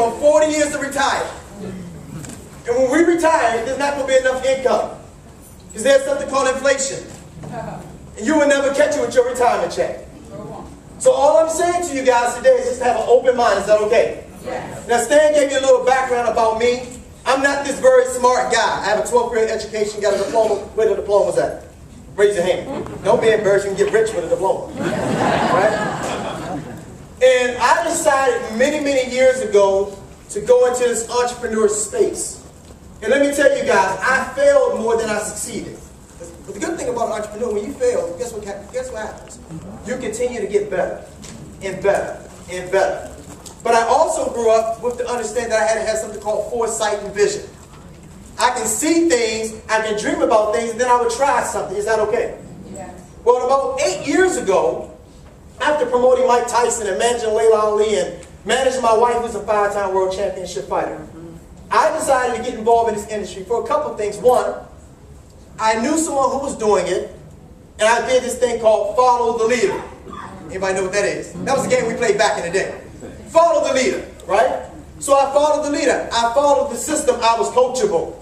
about 40 years to retire. And when we retire, there's not going to be enough income. Because there's something called inflation. And you will never catch it with your retirement check. So all I'm saying to you guys today is just to have an open mind. Is that okay? Yes. Now Stan gave you a little background about me. I'm not this very smart guy. I have a 12th grade education, got a diploma. Where the diploma's at? Raise your hand. Don't be embarrassed, you can get rich with a diploma. Right? And I decided many years ago to go into this entrepreneur space. And let me tell you guys, I failed more than I succeeded. But the good thing about an entrepreneur, when you fail, guess what happens? You continue to get better and better and better. But I also grew up with the understanding that I had to have something called foresight and vision. I can see things, I can dream about things, and then I would try something. Is that okay? Yeah. Well, about 8 years ago, after promoting Mike Tyson and managing Layla Ali and managing my wife who's a 5-time world championship fighter, I decided to get involved in this industry for a couple of things. One, I knew someone who was doing it, and I did this thing called Follow the Leader. Anybody know what that is? That was a game we played back in the day. Follow the leader, right? So I followed the leader. I followed the system. I was coachable.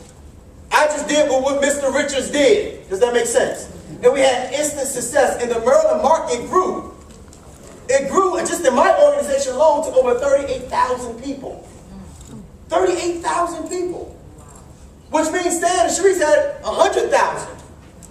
I just did what Mr. Richards did. Does that make sense? And we had instant success, and the Maryland market grew. It grew, just in my organization alone, to over 38,000 people. 38,000 people. Which means Stan and Sharice had 100,000.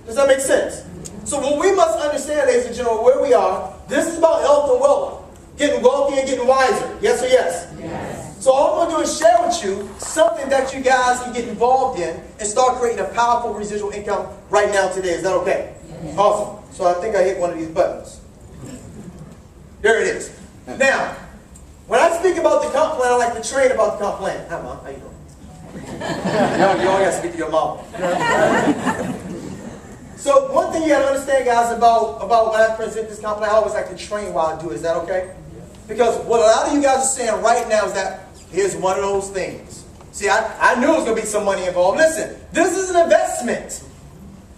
Does that make sense? So what we must understand, ladies and gentlemen, where we are, this is about health and wealth. Getting wealthy and getting wiser. Yes or yes? Yes. So all I'm going to do is share with you something that you guys can get involved in and start creating a powerful residual income right now today. Is that okay? Yes. Awesome. So I think I hit one of these buttons. There it is. Now, when I speak about the comp plan, I like to train about the comp plan. Hi, Mom. How you doing? You only got to speak to your mom. So one thing you got to understand, guys, about when I present this comp plan, I always like to train while I do it. Is that okay? Because what a lot of you guys are saying right now is that here's one of those things. See, I knew there was going to be some money involved. Listen, this is an investment.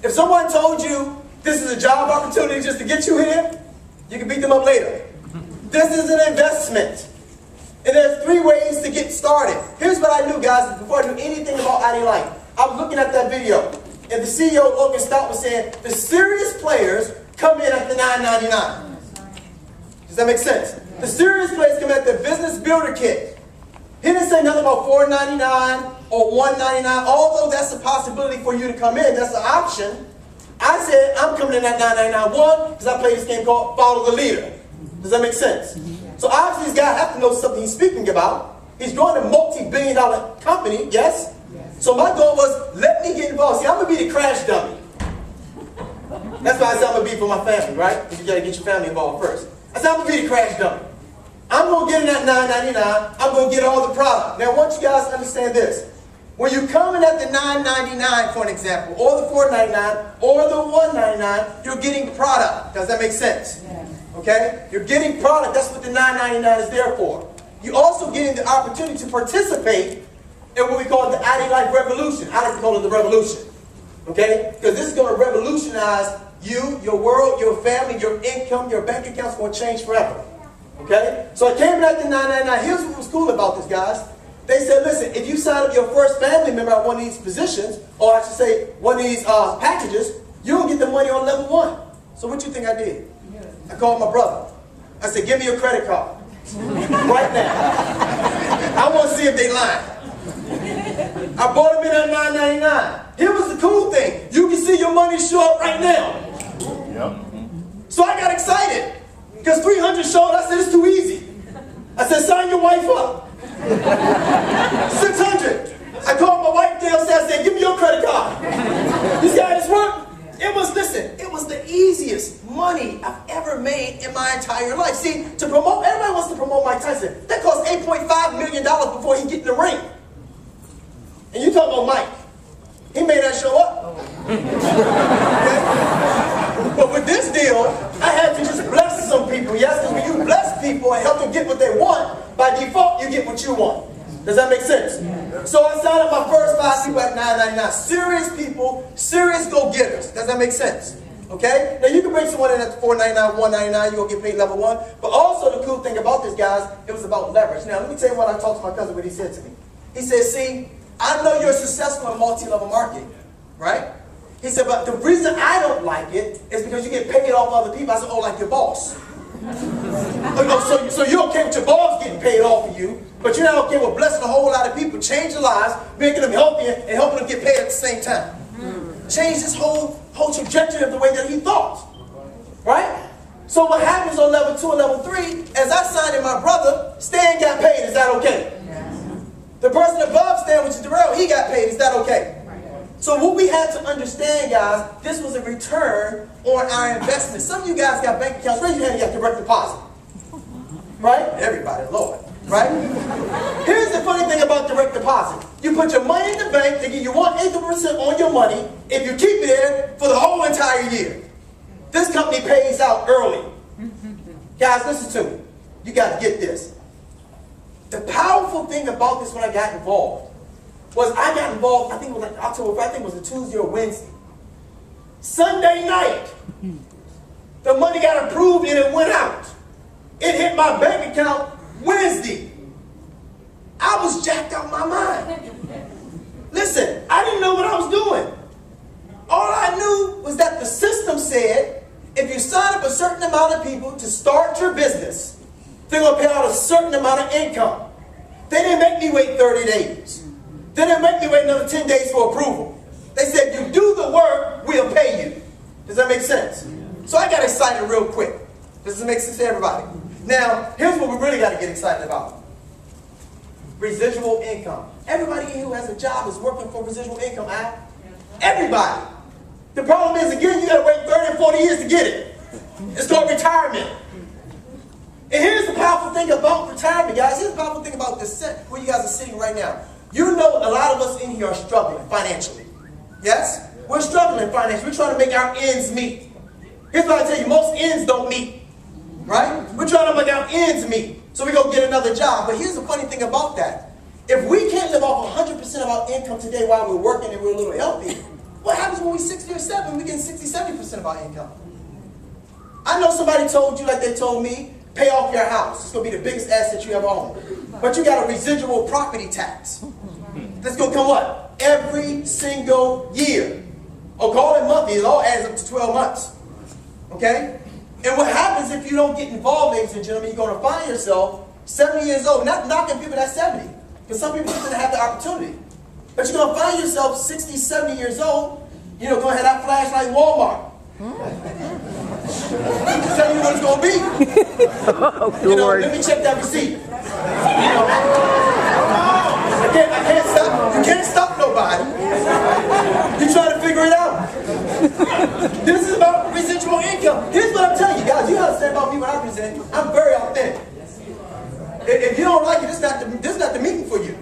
If someone told you this is a job opportunity just to get you here, you can beat them up later. This is an investment. And there's 3 ways to get started. Here's what I knew, guys, before I knew anything about IDLIFE. I was looking at that video, and the CEO, Logan Stout, was saying the serious players come in at the $9.99. Does that make sense? The serious players come at the business builder kit. He didn't say nothing about $4.99 or $1.99, although that's a possibility for you to come in. That's an option. I said, I'm coming in at $9.99. One, because I play this game called Follow the Leader. Does that make sense? So obviously this guy has to know something he's speaking about. He's growing a multi-billion-dollar company, yes? So my goal was, let me get involved. See, I'm going to be the crash dummy. That's why I said I'm going to be for my family, right? Because you got to get your family involved first. I said, I'm going to be the crash dummy. I'm going to get in at $9.99. I'm going to get all the product. Now, I want you guys to understand this. When you come in at the $9.99, for an example, or the $4.99, or the $1.99, you're getting product. Does that make sense? Yeah. Okay? You're getting product. That's what the $9.99 is there for. You're also getting the opportunity to participate in what we call the IDLIFE revolution. I like to call it the revolution. Okay? Because this is going to revolutionize you, your world, your family, your income, your bank account's going to change forever. Okay? So I came back to $9.99. Here's what was cool about this, guys. They said, listen, if you sign up your first family member at one of these positions, or I should say one of these packages, you don't get the money on level 1. So what you think I did? I called my brother. I said, give me your credit card. Right now. I want to see if they lying. I bought them in at $9.99. Here was the cool thing. You can see your money show up right now. Yep. So I got excited. Because 300 showed, I said, it's too easy. I said, sign your wife up. 600. I called my wife downstairs and said, give me your credit card. You see how this worked? It was, listen, it was the easiest money I've ever made in my entire life. See, to promote, everybody wants to promote Mike Tyson. That cost $8.5 million before he get in the ring. And you talk about Mike. He made that show up. Okay? But with this deal, I had to just bless some people. Yes, because when you bless people and help them get what they want, by default, you get what you want. Does that make sense? Yeah. So I signed up my first 5 people at $9.99. Serious people, serious go-getters. Does that make sense? Okay? Now you can bring someone in at $4.99, $1.99, you're going to get paid level 1. But also the cool thing about this, guys, it was about leverage. Now let me tell you what I talked to my cousin, what he said to me. He said, see, I know you're successful in multi-level marketing, right? He said, but the reason I don't like it is because you get paid off other people. I said, oh, like your boss. So you're okay with your boss getting paid off of you, but you're not okay with blessing a whole lot of people, changing lives, making them healthier, and helping them get paid at the same time. Change this whole trajectory of the way that he thought. Right? So what happens on level 2 and level 3, as I signed in my brother, Stan got paid. Is that okay? The person above Stan, which is Darrell, he got paid. Is that okay? So what we had to understand, guys, this was a return on our investment. Some of you guys got bank accounts. Raise your hand, you got direct deposit. Right? Everybody, Lord. Right? Here's the funny thing about direct deposit. You put your money in the bank, they give you 1/8% on your money if you keep it there for the whole entire year. This company pays out early. Guys, listen to me. You got to get this. The powerful thing about this when I got involved was I got involved, I think it was like October, I think it was a Tuesday or Wednesday. Sunday night, the money got approved and it went out. It hit my bank account Wednesday. I was jacked out of my mind. Listen, I didn't know what I was doing. All I knew was that the system said, if you sign up a certain amount of people to start your business, they're going to pay out a certain amount of income. They didn't make me wait 30 days. They didn't make me wait another 10 days for approval. They said, you do the work, we'll pay you. Does that make sense? So I got excited real quick. Does it make sense to everybody? Now, here's what we really got to get excited about. Residual income. Everybody who has a job is working for residual income, right? Everybody. The problem is, again, you got to wait 30 and 40 years to get it. It's called retirement. And here's the powerful thing about retirement, guys. Here's the powerful thing about this set where you guys are sitting right now. You know a lot of us in here are struggling financially. Yes? We're struggling financially. We're trying to make our ends meet. Here's what I tell you. Most ends don't meet. Right? We're trying to make our ends meet. So we go get another job. But here's the funny thing about that. If we can't live off 100% of our income today while we're working and we're a little healthy, what happens when we're 60 or 70? We get 60, 70% of our income. I know somebody told you, like they told me, pay off your house. It's going to be the biggest asset you ever own. But you got a residual property tax. That's going to come what? Every single year. Or call it monthly. It all adds up to 12 months. Okay? And what happens if you don't get involved, ladies and gentlemen, you're going to find yourself 70 years old. Not knocking people that's 70. Because some people didn't have the opportunity. But you're going to find yourself 60, 70 years old, you know, going to have that flashlight Walmart. Tell you what it's going to be. You know, let me check that receipt. You know, I can't stop. You can't stop nobody. You're trying to figure it out. This is about residual income. Here's what I'm telling you guys. You understand about me when I present. I'm very authentic. If you don't like it, this is not the meeting for you.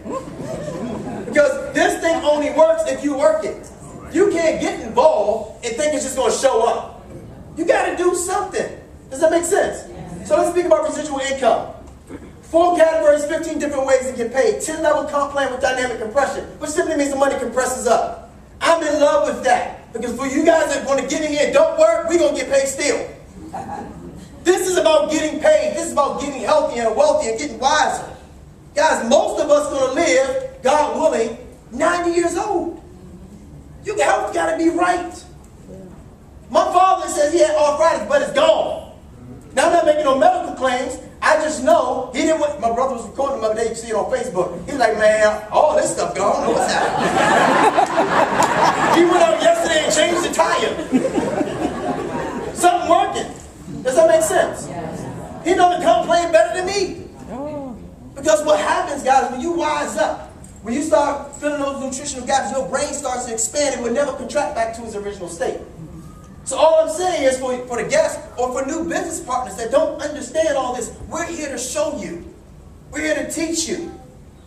Because this thing only works if you work it. You can't get involved and think it's just going to show up. You got to do something. Does that make sense? So let's speak about residual income. 4 categories, 15 different ways to get paid. 10-level comp plan with dynamic compression, which simply means the money compresses up. I'm in love with that. Because for you guys that want to get in here and don't work, we're going to get paid still. This is about getting paid. This is about getting healthy and wealthy and getting wiser. Guys, most of us are going to live, God willing, 90 years old. Your health got to be right. My father says he had arthritis, but it's gone. Now, I'm not making no medical claims. I just know he didn't want, my brother was recording him the other day, you see it on Facebook. He's like, man, all this stuff gone. I don't know what's happening. He went out yesterday and changed the tire. Something working. Does that make sense? He know the comp plan better than me. Because what happens, guys, when you wise up, when you start filling those nutritional gaps, your brain starts to expand and will never contract back to its original state. So all I'm saying is for the guests or for new business partners that don't understand all this, we're here to show you. We're here to teach you.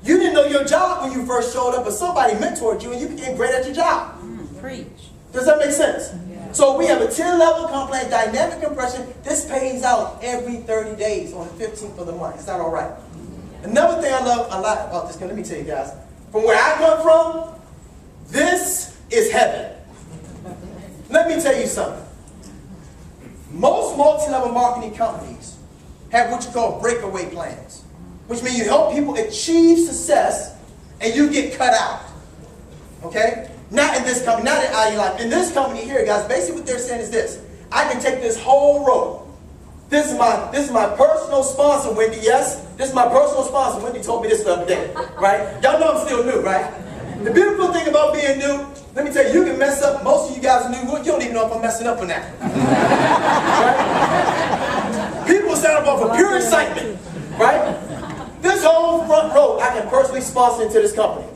You didn't know your job when you first showed up, but somebody mentored you and you became great at your job. Preach. Does that make sense? Yeah. So we have a 10-level comp plan, dynamic compression. This pays out every 30 days on the 15th of the month. Is that all right? Another thing I love a lot about this, let me tell you guys, from where I come from, this is heaven. Let me tell you something. Most multi-level marketing companies have what you call breakaway plans, which means you help people achieve success and you get cut out. Okay? Not in this company, not in IDLIFE. In this company here, guys, basically what they're saying is this. I can take this whole road. This is my personal sponsor, Wendy. Yes, this is my personal sponsor. Wendy told me this the other day, right? Y'all know I'm still new, right? The beautiful thing about being new, let me tell you, you can mess up. Most of you guys are new. You don't even know if I'm messing up or not. Right? People stand up off of pure excitement, right? This whole front row, I can personally sponsor into this company.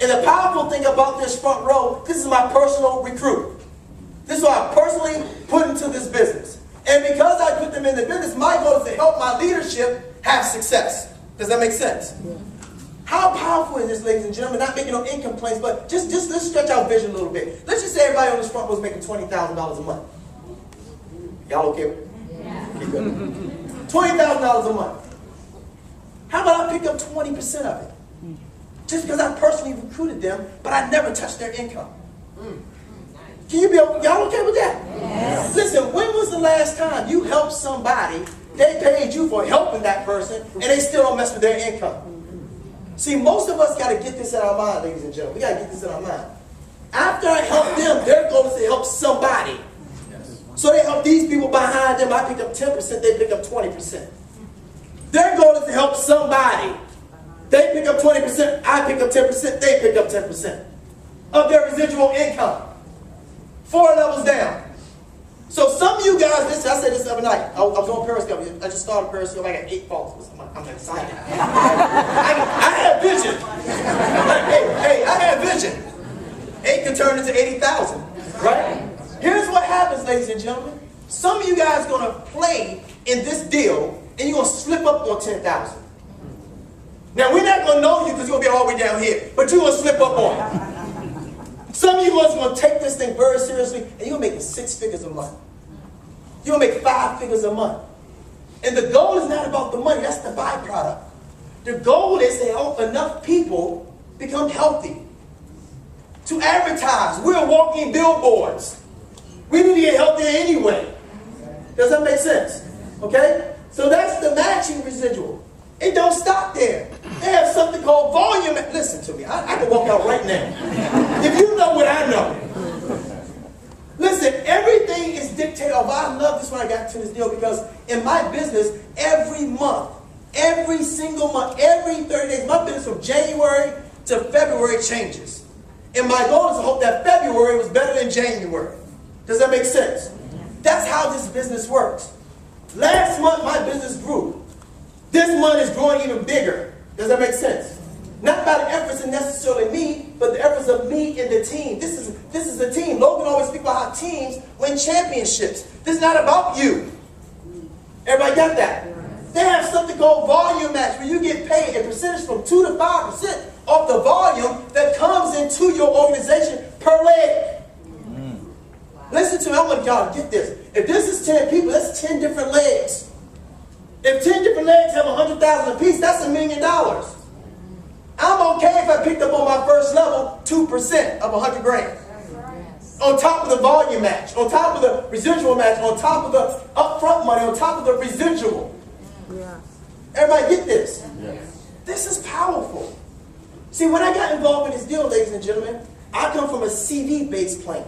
And the powerful thing about this front row, this is my personal recruit. This is what I personally put into this business. And because I put them in the business, my goal is to help my leadership have success. Does that make sense? Yeah. How powerful is this, ladies and gentlemen? Not making no income plans, but just let's stretch our vision a little bit. Let's just say everybody on this front row is making $20,000 a month. Y'all okay with it? Yeah. $20,000 a month. How about I pick up 20% of it? Just because I personally recruited them, but I never touched their income. Can you be, y'all okay with that? Yes. Listen, when was the last time you helped somebody, they paid you for helping that person, and they still don't mess with their income? See, most of us got to get this in our mind, ladies and gentlemen. We got to get this in our mind. After I help them, their goal is to help somebody. So they help these people behind them. I pick up 10%, they pick up 20%. Their goal is to help somebody. They pick up 20%, I pick up 10%, they pick up 10% of their residual income. 4 levels down. So some of you guys, I said this the other night. I was on Periscope. I just started Periscope. I got 8 followers. I'm excited. I had vision. Hey, I had vision. 8 can turn into 80,000. Right? Here's what happens, ladies and gentlemen. Some of you guys are going to play in this deal, and you're going to slip up on 10,000. Now, we're not going to know you because you're going to be all the way down here, but you're going to slip up on it. Some of you guys are going to take this thing very seriously, and you're going to make 6 figures a month. You're going to make 5 figures a month. And the goal is not about the money. That's the byproduct. The goal is to help enough people become healthy. To advertise. We're walking billboards. We need to get healthier anyway. Does that make sense? Okay? So that's the matching residual. It don't stop there. They have something called volume. Listen to me. I can walk out right now. If you know what I know. Listen, everything is dictated. Oh, I love this when I got to this deal because in my business, every month, every single month, every 30 days, my business from January to February changes. And my goal is to hope that February was better than January. Does that make sense? That's how this business works. Last month, my business grew. This month is growing even bigger. Does that make sense? Not by the efforts of necessarily me, but the efforts of me and the team. This is a team. Logan always speaks about how teams win championships. This is not about you. Everybody got that? They have something called volume match where you get paid a percentage from 2 to 5% of the volume that comes into your organization per leg. Listen to me. I want y'all to get this. If this is 10 people, that's 10 different legs. If 10 different legs have 100,000 apiece, that's $1 million. I'm okay if I picked up on my first level 2% of 100 grand. On top of the volume match, on top of the residual match, on top of the upfront money, on top of the residual. Everybody get this? This is powerful. See, when I got involved in this deal, ladies and gentlemen, I come from a CV-based plan.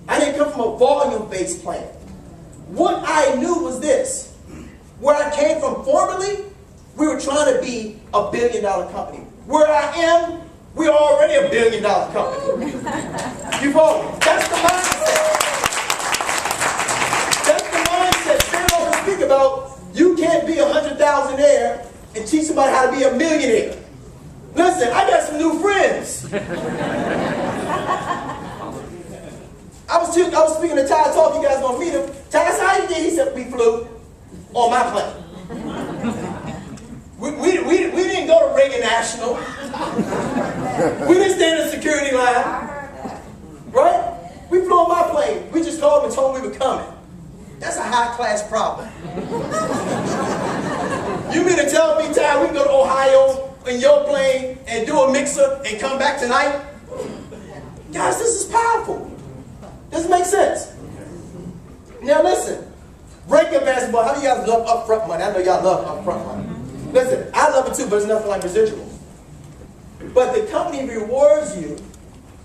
I didn't come from a volume-based plan. What I knew was this. Where I came from formerly, we were trying to be a $1 billion company. Where I am, we're already a $1 billion company. You follow me? That's the mindset. That's the mindset. They don't speak about you can't be a 100,000-aire and teach somebody how to be a millionaire. Listen, I got some new friends. I was speaking to Ty, talk, you guys gonna meet him. Ty, I said, how you did? He said, we flew on my plane. We didn't go to Reagan National. We didn't stand in the security line. Right? We flew on my plane. We just called them and told them we were coming. That's a high-class problem. You mean to tell me, Ty, we can go to Ohio in your plane and do a mixer and come back tonight? Guys, this is powerful. Does it make sense? Now listen, rank advancement, how do you guys love upfront money? I know y'all love upfront money. Listen, I love it too, but it's nothing like residuals. But the company rewards you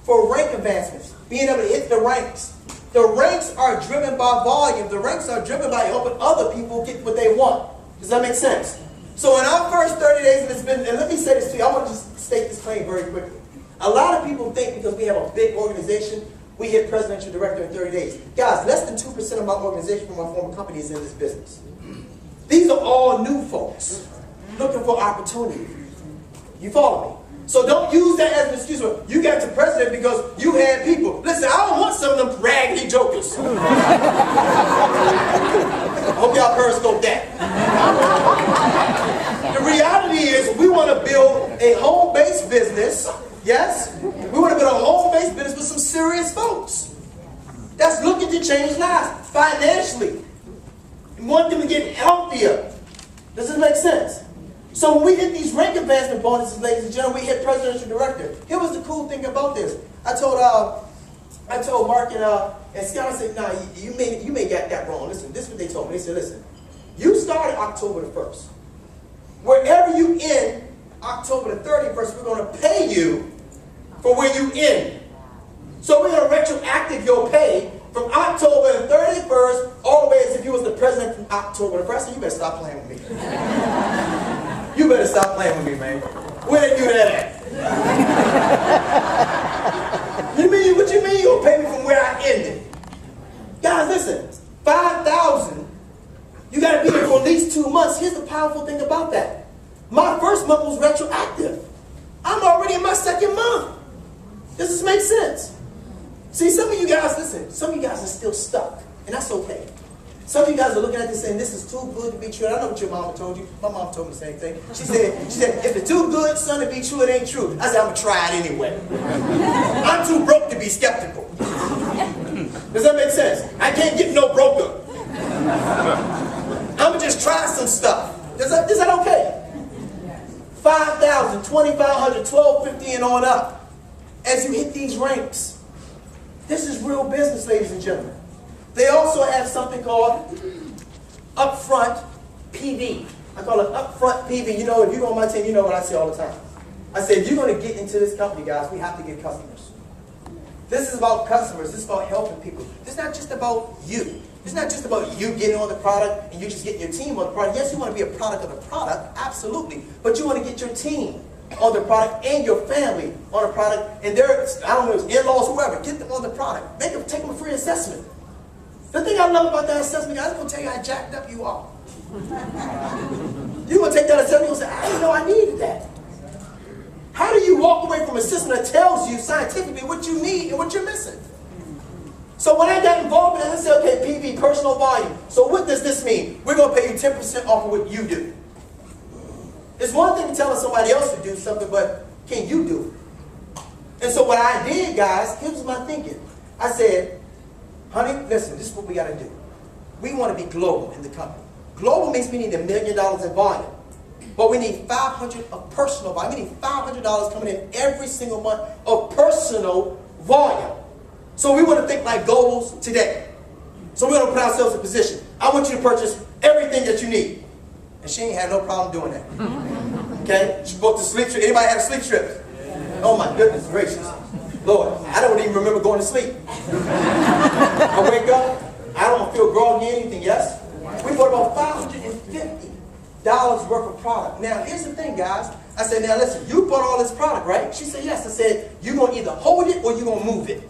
for rank advancements, being able to hit the ranks. The ranks are driven by volume. The ranks are driven by helping other people get what they want. Does that make sense? So in our first 30 days, and let me say this to you, I want to just state this claim very quickly. A lot of people think because we have a big organization, we hit presidential director in 30 days. Guys, less than 2% of my organization from my former company is in this business. These are all new folks looking for opportunity. You follow me? So don't use that as an excuse. You got to president because you had people. Listen, I don't want some of them raggedy jokers. I hope y'all periscope that. The reality is we want to build a home-based business. Yes? We want to build a home-based business with some serious folks that's looking to change lives financially. We want them to get healthier. Does this make sense? So when we hit these rank advancement bonuses, ladies and gentlemen, we hit presidential director. Here was the cool thing about this. I told Mark and Scott, I said, nah, you may get that wrong. Listen, this is what they told me. They said, listen, you started October the 1st. Wherever you end October the 31st, we're going to pay you for where you end. So we're going to retroactive your pay from October the 31st all the way as if you was the president from October the 1st. So you better stop playing with me. You better stop playing with me, man. Where they do that at? What you mean you'll pay me from where I ended? Guys, listen, $5,000, you got to be there for at least 2 months. Here's the powerful thing about that. My first month was retroactive. I'm already in my second month. Does this make sense? See, some of you guys, listen, some of you guys are still stuck, and that's okay. Some of you guys are looking at this saying, this is too good to be true. I know what your mama told you. My mom told me the same thing. She said, if it's too good, son, to be true, it ain't true. I said, I'm going to try it anyway. I'm too broke to be skeptical. Does that make sense? I can't get no broker. I'm going to just try some stuff. Is that okay? $5,000, $2,500, $1,250 and on up. As you hit these ranks. This is real business, ladies and gentlemen. They also have something called upfront PV. I call it upfront PV. You know, if you're on my team, you know what I say all the time. I say, if you're going to get into this company, guys, we have to get customers. This is about customers. This is about helping people. This is not just about you. It's not just about you getting on the product and you just getting your team on the product. Yes, you want to be a product of the product, absolutely. But you want to get your team on the product and your family on the product. And their, I don't know, in-laws, whoever, get them on the product. Take them a free assessment. The thing I love about that assessment, guys, I'm going to tell you how jacked up you are. You're going to take that assessment and say, I didn't know I needed that. How do you walk away from a system that tells you scientifically what you need and what you're missing? So when I got involved in it, I said, okay, PV, personal volume. So what does this mean? We're going to pay you 10% off of what you do. It's one thing telling somebody else to do something, but can you do it? And so what I did, guys, here's my thinking. I said, honey, listen, this is what we got to do. We want to be global in the company. Global means we need $1 million in volume. But we need $500 of personal volume. We need $500 coming in every single month of personal volume. So we want to think like globals today. So we're going to put ourselves in position. I want you to purchase everything that you need. And she ain't had no problem doing that. Okay? She booked the sleep trip. Anybody have sleep trips? Oh my goodness gracious. Lord, I don't even remember going to sleep. I wake up, I don't feel groggy or anything, yes? We bought about $550 worth of product. Now, here's the thing, guys. I said, now listen, you bought all this product, right? She said, yes. I said, you're going to either hold it or you're going to move it.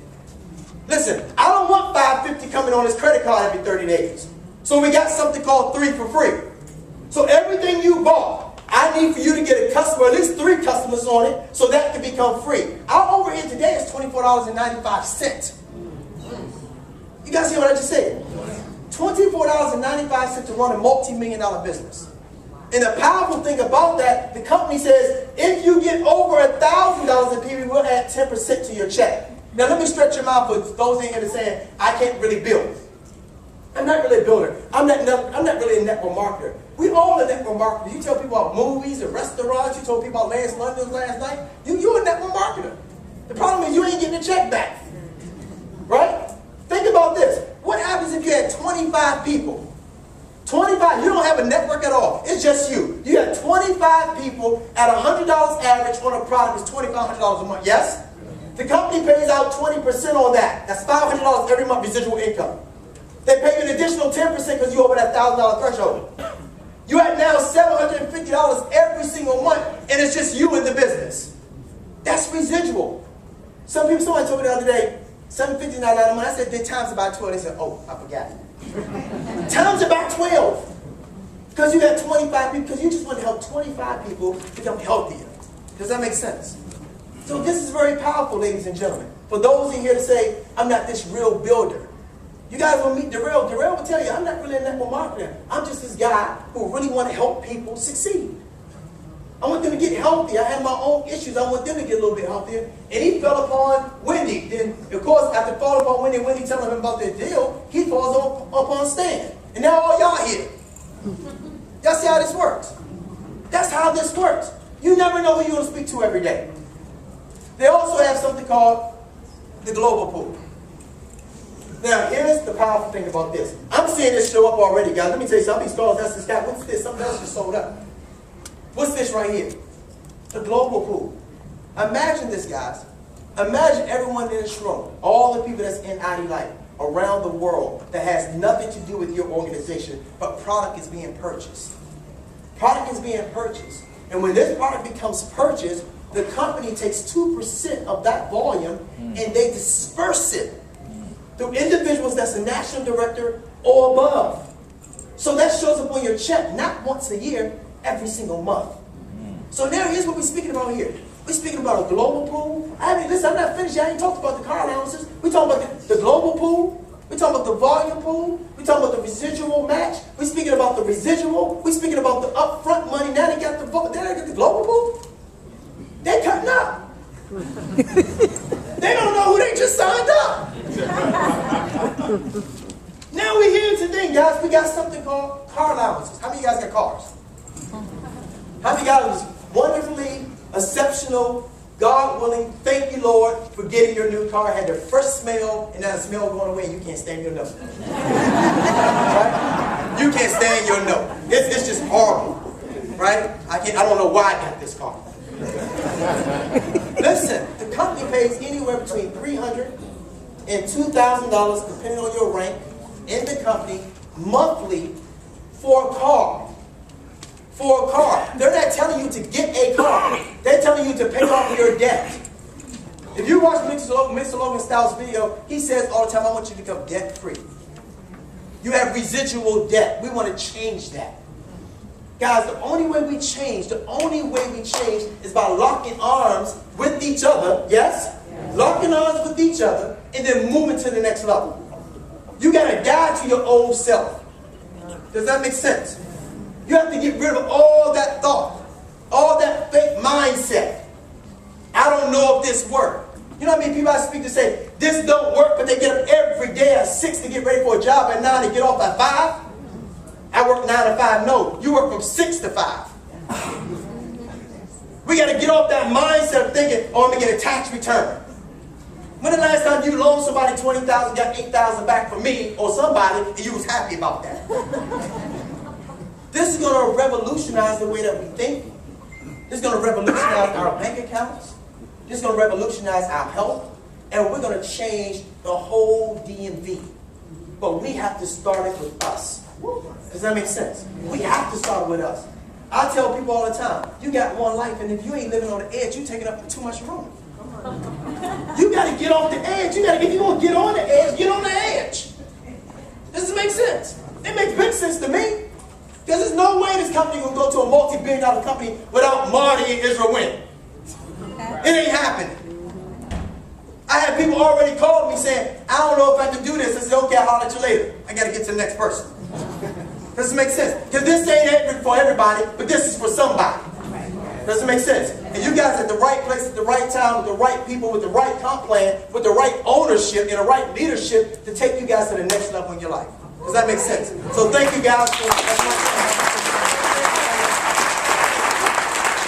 Listen, I don't want $550 coming on this credit card every 30 days. So we got something called 3 for free. So everything you bought, I need for you to get a customer, at least 3 customers on it, so that can become free. Our overhead today is $24.95. You guys hear what I just said? $24.95 to run a multi-million-dollar business. And the powerful thing about that, the company says, if you get over $1,000 in PV, we'll add 10% to your check. Now let me stretch your mouth for those in here that are saying, I can't really build. I'm not really a builder. I'm not really a network marketer. We all a network marketer. You tell people about movies and restaurants. You told people about Lance London last night. You're a network marketer. The problem is you ain't getting a check back. Right? Think about this. What happens if you you had 25 people. 25, you don't have a network at all. It's just you. You got 25 people at $100 average on a product that's $2,500 a month. Yes? The company pays out 20% on that. That's $500 every month residual income. They pay you an additional 10% because you're over that $1,000 threshold. You have now $750 every single month, and it's just you in the business. That's residual. Somebody told me the other day, $750 is not a lot of money. I said, then times about 12. They said, oh, I forgot. Times about 12. Because you have 25 people, because you just want to help 25 people become healthier. Does that make sense? So this is very powerful, ladies and gentlemen. For those in here to say, I'm not this real builder. You guys will meet Darrell. Darrell will tell you, I'm not really a network marketer. I'm just this guy who really want to help people succeed. I want them to get healthy. I have my own issues. I want them to get a little bit healthier. And he fell upon Wendy. Then, of course, after falling upon Wendy, Wendy telling him about their deal, he falls upon Stan. And now all y'all here. Y'all see how this works? That's how this works. You never know who you're going to speak to every day. They also have something called the global pool. Now, here's the powerful thing about this. I'm seeing this show up already, guys. Let me tell you something. These stars, that's this guy. What's this? Something else just sold up. What's this right here? The global pool. Imagine this, guys. Imagine everyone in this room, all the people that's in IDLIFE around the world that has nothing to do with your organization, but product is being purchased. Product is being purchased. And when this product becomes purchased, the company takes 2% of that volume and they disperse it through individuals that's a national director or above. So that shows up on your check, not once a year, every single month. So now here's what we're speaking about here. We're speaking about a global pool. Listen, I'm not finished yet. I ain't talked about the car allowances. We're talking about the global pool. We're talking about the volume pool. We're talking about the residual match. We're speaking about the residual. We're speaking about the upfront money. Now they got the global pool. They cutting up. They don't know who they just signed up. Now we're here today, guys. We got something called car allowances. How many of you guys got cars? How many guys was wonderfully, exceptional, God willing, thank you, Lord, for getting your new car, had the first smell, and now the smell going away, and you can't stand your nose. Right? You can't stand your nose. It's just horrible. Right? I don't know why I got this car. Listen, the company pays anywhere between $300 and $2,000, depending on your rank, in the company, monthly for a car. For a car. They're not telling you to get a car. They're telling you to pay off your debt. If you watch Mr. Logan Styles' video, he says all the time, I want you to become debt-free. You have residual debt. We want to change that. Guys, the only way we change is by locking arms with each other, yes? Locking arms with each other, and then moving to the next level. You got to die to your old self. Does that make sense? You have to get rid of all that thought, all that fake mindset. I don't know if this works. You know how many people I speak to say, this don't work, but they get up every day at 6 to get ready for a job at 9 and get off at 5? I work 9 to 5. No, you work from 6 to 5. We got to get off that mindset of thinking, oh, I'm going to get a tax return. When the last time you loaned somebody $20,000, got $8,000 back from me or somebody, and you was happy about that? This is going to revolutionize the way that we think. This is going to revolutionize our bank accounts. This is going to revolutionize our health. And we're going to change the whole DMV. But we have to start it with us. Does that make sense? We have to start with us. I tell people all the time, you got one life, and if you ain't living on the edge, you're taking up too much room. You got to get off the edge. If you're going to get on the edge, get on the edge. Does it make sense? It makes big sense to me. Because there's no way this company will go to a multi-billion-dollar company without Marty and Wynn. It ain't happening. I had people already call me saying, I don't know if I can do this. I said, okay, I'll holler at you later. I got to get to the next person. Does it make sense? Because this ain't for everybody, but this is for somebody. Does it make sense? And you guys at the right place at the right time with the right people, with the right comp plan, with the right ownership and the right leadership to take you guys to the next level in your life. Does that make sense? So thank you guys for